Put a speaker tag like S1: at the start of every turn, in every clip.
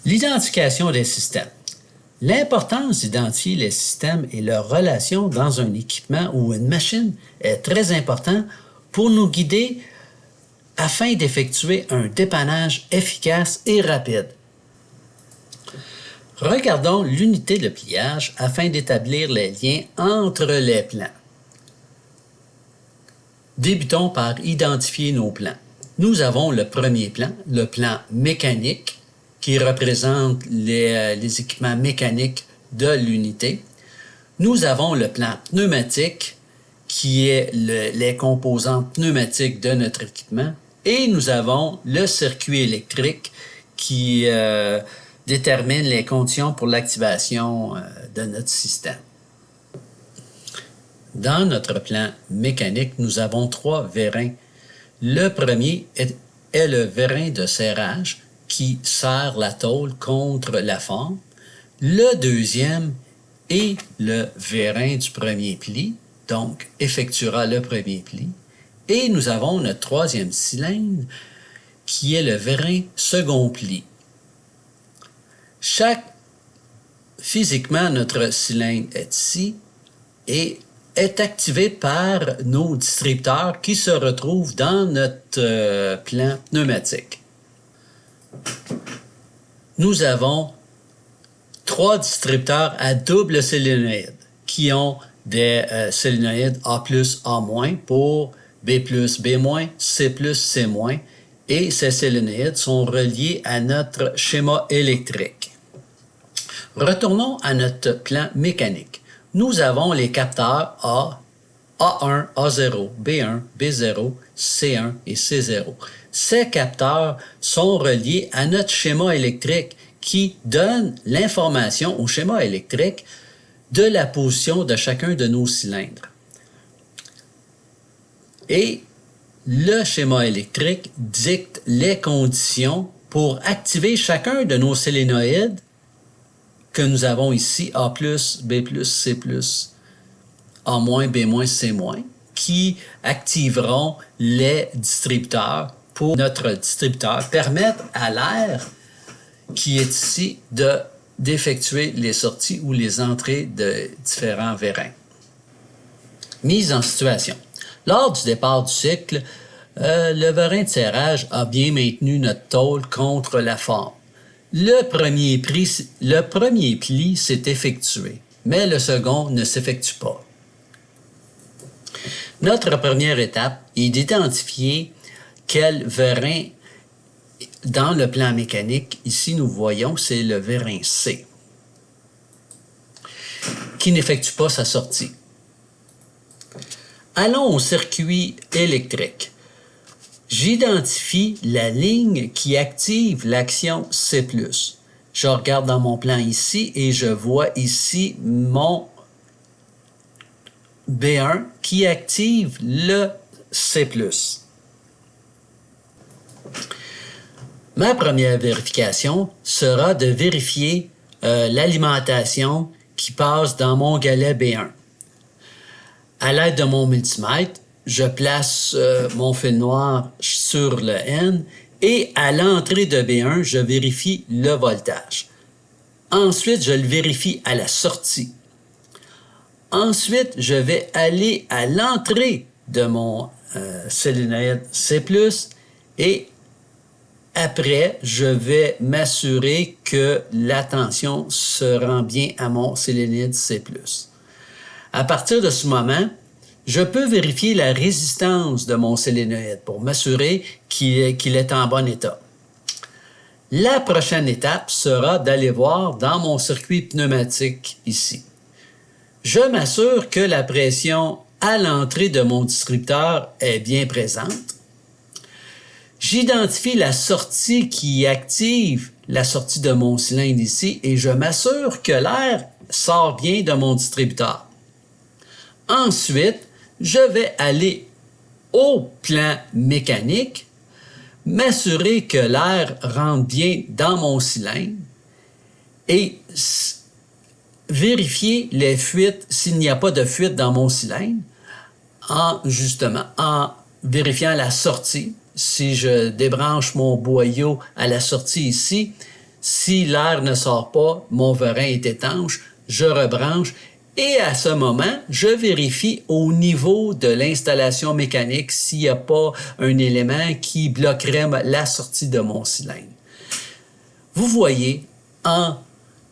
S1: L'identification des systèmes. L'importance d'identifier les systèmes et leurs relations dans un équipement ou une machine est très importante pour nous guider afin d'effectuer un dépannage efficace et rapide. Regardons l'unité de pliage afin d'établir les liens entre les plans. Débutons par identifier nos plans. Nous avons le premier plan, le plan mécanique, qui représente les équipements mécaniques de l'unité. Nous avons le plan pneumatique, qui est les composantes pneumatiques de notre équipement. Et nous avons le circuit électrique qui détermine les conditions pour l'activation de notre système. Dans notre plan mécanique, nous avons 3 vérins. Le premier est le vérin de serrage qui serre la tôle contre la forme. Le deuxième est le vérin du premier pli, donc effectuera le premier pli. Et nous avons notre troisième cylindre qui est le vérin second pli. Physiquement, notre cylindre est ici et est activé par nos distributeurs qui se retrouvent dans notre plan pneumatique. Nous avons 3 distributeurs à double solénoïde qui ont des solénoïdes A+, A- pour B+, B-, C+, C-, et ces solénoïdes sont reliés à notre schéma électrique. Retournons à notre plan mécanique. Nous avons les capteurs A, A1, A0, B1, B0, C1 et C0. Ces capteurs sont reliés à notre schéma électrique qui donne l'information au schéma électrique de la position de chacun de nos cylindres. Et le schéma électrique dicte les conditions pour activer chacun de nos solénoïdes que nous avons ici, A+, B+, C+, A-, B-, C-, qui activeront les distributeurs pour notre distributeur, permettre à l'air qui est ici d'effectuer les sorties ou les entrées de différents vérins. Mise en situation. Lors du départ du cycle, le vérin de serrage a bien maintenu notre tôle contre la forme. Le premier pli s'est effectué, mais le second ne s'effectue pas. Notre première étape est d'identifier quel vérin dans le plan mécanique. Ici, nous voyons, c'est le vérin C, qui n'effectue pas sa sortie. Allons au circuit électrique. J'identifie la ligne qui active l'action C+. Je regarde dans mon plan ici et je vois ici mon B1 qui active le C+. Ma première vérification sera de vérifier l'alimentation qui passe dans mon galet B1. À l'aide de mon multimètre, je place mon fil noir sur le N et à l'entrée de B1, je vérifie le voltage. Ensuite, je le vérifie à la sortie. Ensuite, je vais aller à l'entrée de mon solénoïde C+, et après, je vais m'assurer que la tension se rend bien à mon solénoïde C+. À partir de ce moment, je peux vérifier la résistance de mon solénoïde pour m'assurer qu'il est en bon état. La prochaine étape sera d'aller voir dans mon circuit pneumatique ici. Je m'assure que la pression à l'entrée de mon distributeur est bien présente. J'identifie la sortie qui active la sortie de mon cylindre ici et je m'assure que l'air sort bien de mon distributeur. Ensuite, je vais aller au plan mécanique, m'assurer que l'air rentre bien dans mon cylindre et vérifier les fuites, s'il n'y a pas de fuite dans mon cylindre, en vérifiant la sortie. Si je débranche mon boyau à la sortie ici, Si l'air ne sort pas, mon verin est étanche, je rebranche et à ce moment, je vérifie au niveau de l'installation mécanique s'il n'y a pas un élément qui bloquerait la sortie de mon cylindre. Vous voyez, en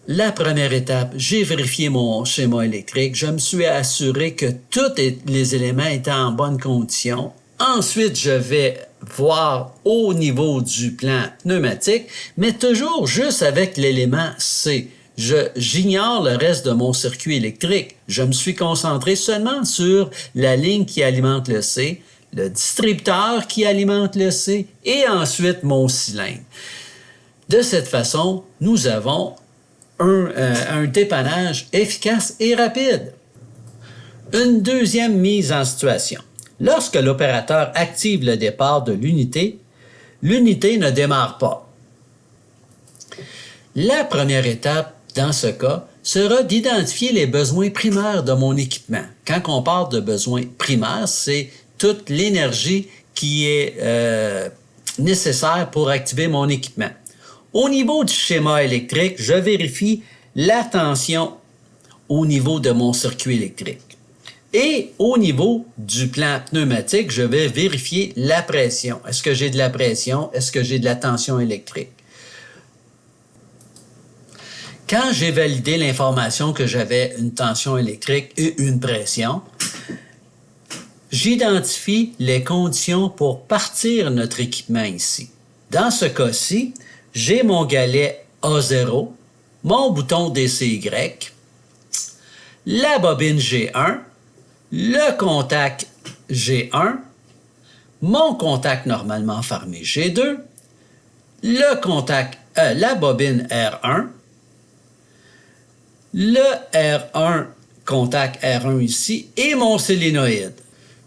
S1: la première étape, j'ai vérifié mon schéma électrique. Je me suis assuré que tous les éléments étaient en bonne condition. Ensuite, je vais voir au niveau du plan pneumatique, mais toujours juste avec l'élément C. J'ignore le reste de mon circuit électrique. Je me suis concentré seulement sur la ligne qui alimente le C, le distributeur qui alimente le C et ensuite mon cylindre. De cette façon, nous avons un dépannage efficace et rapide. Une deuxième mise en situation. Lorsque l'opérateur active le départ de l'unité, l'unité ne démarre pas. La première étape, dans ce cas, sera d'identifier les besoins primaires de mon équipement. Quand on parle de besoins primaires, c'est toute l'énergie qui est nécessaire pour activer mon équipement. Au niveau du schéma électrique, je vérifie la tension au niveau de mon circuit électrique. Et au niveau du plan pneumatique, je vais vérifier la pression. Est-ce que j'ai de la pression? Est-ce que j'ai de la tension électrique? Quand j'ai validé l'information que j'avais une tension électrique et une pression, j'identifie les conditions pour partir notre équipement ici. Dans ce cas-ci, j'ai mon galet A0, mon bouton DCY, la bobine G1, le contact G1, mon contact normalement fermé G2, la bobine R1, le R1, contact R1 ici, et mon solénoïde.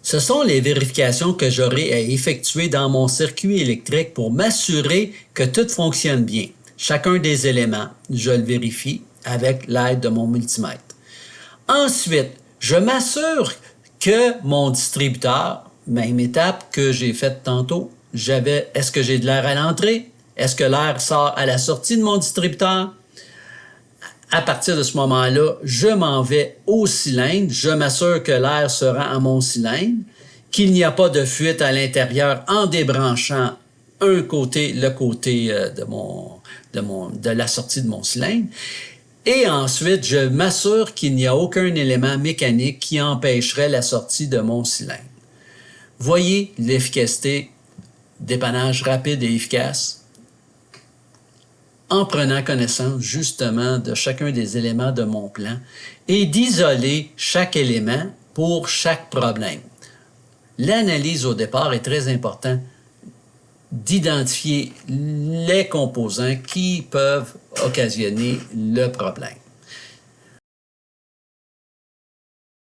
S1: Ce sont les vérifications que j'aurai à effectuer dans mon circuit électrique pour m'assurer que tout fonctionne bien. Chacun des éléments, je le vérifie avec l'aide de mon multimètre. Ensuite, je m'assure que mon distributeur, même étape que j'ai faite tantôt, est-ce que j'ai de l'air à l'entrée? Est-ce que l'air sort à la sortie de mon distributeur? À partir de ce moment-là, je m'en vais au cylindre, je m'assure que l'air se rend à mon cylindre, qu'il n'y a pas de fuite à l'intérieur en débranchant le côté de la sortie de mon cylindre. Et ensuite, je m'assure qu'il n'y a aucun élément mécanique qui empêcherait la sortie de mon cylindre. Voyez l'efficacité, dépannage rapide et efficace, en prenant connaissance justement de chacun des éléments de mon plan et d'isoler chaque élément pour chaque problème. L'analyse au départ est très importante d'identifier les composants qui peuvent occasionner le problème.